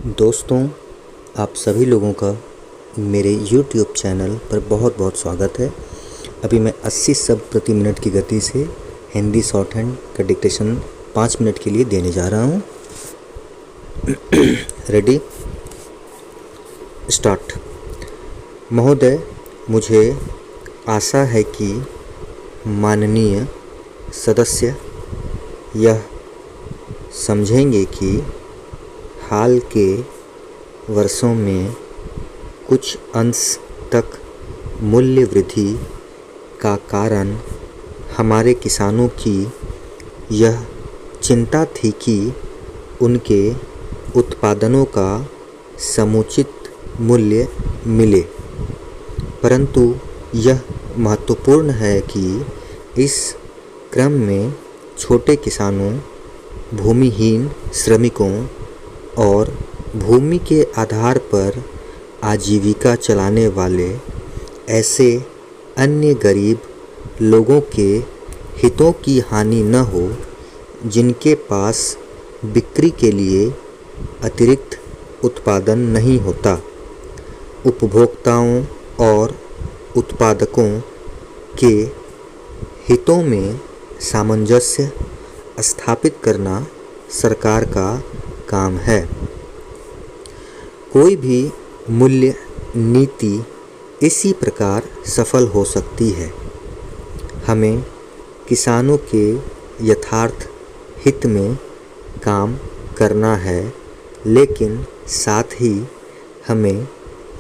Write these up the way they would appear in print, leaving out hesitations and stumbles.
दोस्तों, आप सभी लोगों का मेरे YouTube चैनल पर बहुत बहुत स्वागत है। अभी मैं 80 शब्द प्रति मिनट की गति से हिंदी शॉर्ट हैंड का डिक्टेशन 5 मिनट के लिए देने जा रहा हूँ। Ready, start. महोदय, मुझे आशा है कि माननीय सदस्य यह समझेंगे कि हाल के वर्षों में कुछ अंश तक मूल्य वृद्धि का कारण हमारे किसानों की यह चिंता थी कि उनके उत्पादनों का समुचित मूल्य मिले, परंतु यह महत्वपूर्ण है कि इस क्रम में छोटे किसानों, भूमिहीन श्रमिकों और भूमि के आधार पर आजीविका चलाने वाले ऐसे अन्य गरीब लोगों के हितों की हानि न हो जिनके पास बिक्री के लिए अतिरिक्त उत्पादन नहीं होता। उपभोक्ताओं और उत्पादकों के हितों में सामंजस्य स्थापित करना सरकार का काम है। कोई भी मूल्य नीति इसी प्रकार सफल हो सकती है। हमें किसानों के यथार्थ हित में काम करना है, लेकिन साथ ही हमें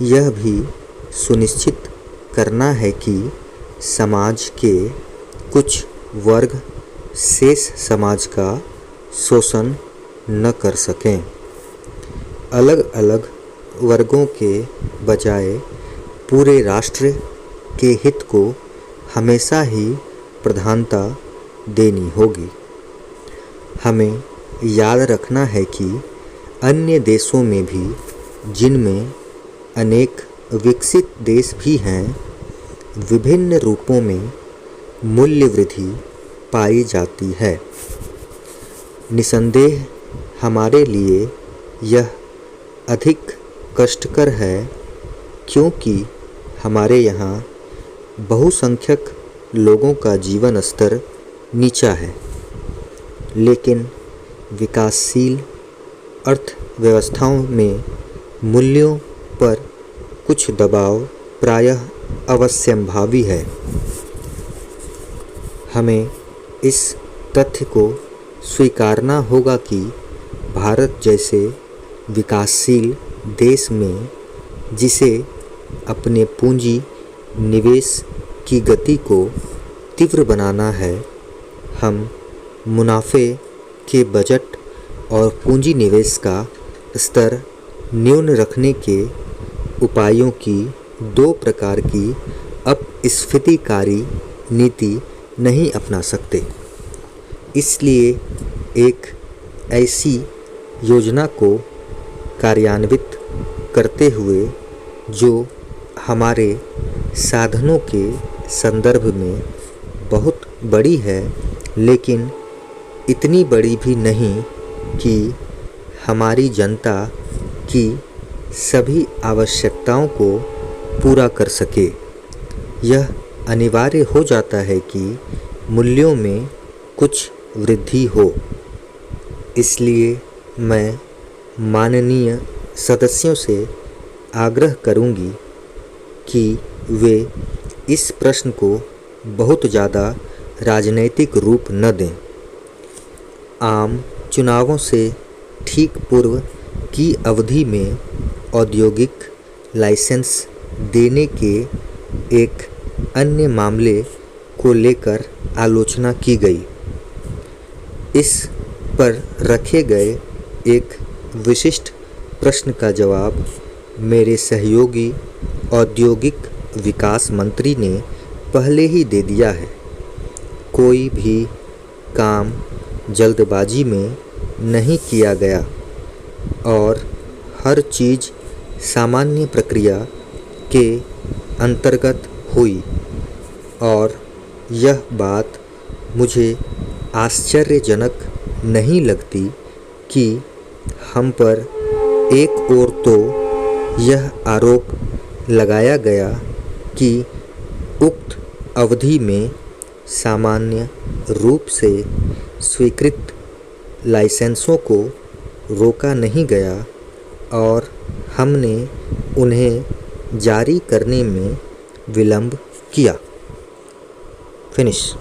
यह भी सुनिश्चित करना है कि समाज के कुछ वर्ग शेष समाज का शोषण न कर सकें। अलग अलग वर्गों के बजाय पूरे राष्ट्र के हित को हमेशा ही प्रधानता देनी होगी। हमें याद रखना है कि अन्य देशों में भी, जिनमें अनेक विकसित देश भी हैं, विभिन्न रूपों में मूल्य वृद्धि पाई जाती है। निसंदेह हमारे लिए यह अधिक कष्टकर है क्योंकि हमारे यहाँ बहुसंख्यक लोगों का जीवन स्तर नीचा है, लेकिन विकासशील अर्थव्यवस्थाओं में मूल्यों पर कुछ दबाव प्रायः अवश्यंभावी है। हमें इस तथ्य को स्वीकारना होगा कि भारत जैसे विकासशील देश में, जिसे अपने पूंजी निवेश की गति को तीव्र बनाना है, हम मुनाफे के बजट और पूंजी निवेश का स्तर न्यून रखने के उपायों की दो प्रकार की अपस्फीतिकारी नीति नहीं अपना सकते। इसलिए एक ऐसी योजना को कार्यान्वित करते हुए जो हमारे साधनों के संदर्भ में बहुत बड़ी है, लेकिन इतनी बड़ी भी नहीं कि हमारी जनता की सभी आवश्यकताओं को पूरा कर सके, यह अनिवार्य हो जाता है कि मूल्यों में कुछ वृद्धि हो। इसलिए मैं माननीय सदस्यों से आग्रह करूंगी कि वे इस प्रश्न को बहुत ज़्यादा राजनैतिक रूप न दें। आम चुनावों से ठीक पूर्व की अवधि में औद्योगिक लाइसेंस देने के एक अन्य मामले को लेकर आलोचना की गई। इस पर रखे गए एक विशिष्ट प्रश्न का जवाब मेरे सहयोगी औद्योगिक विकास मंत्री ने पहले ही दे दिया है। कोई भी काम जल्दबाजी में नहीं किया गया और हर चीज़ सामान्य प्रक्रिया के अंतर्गत हुई, और यह बात मुझे आश्चर्यजनक नहीं लगती कि हम पर एक ओर तो यह आरोप लगाया गया कि उक्त अवधि में सामान्य रूप से स्वीकृत लाइसेंसों को रोका नहीं गया और हमने उन्हें जारी करने में विलंब किया। फिनिश।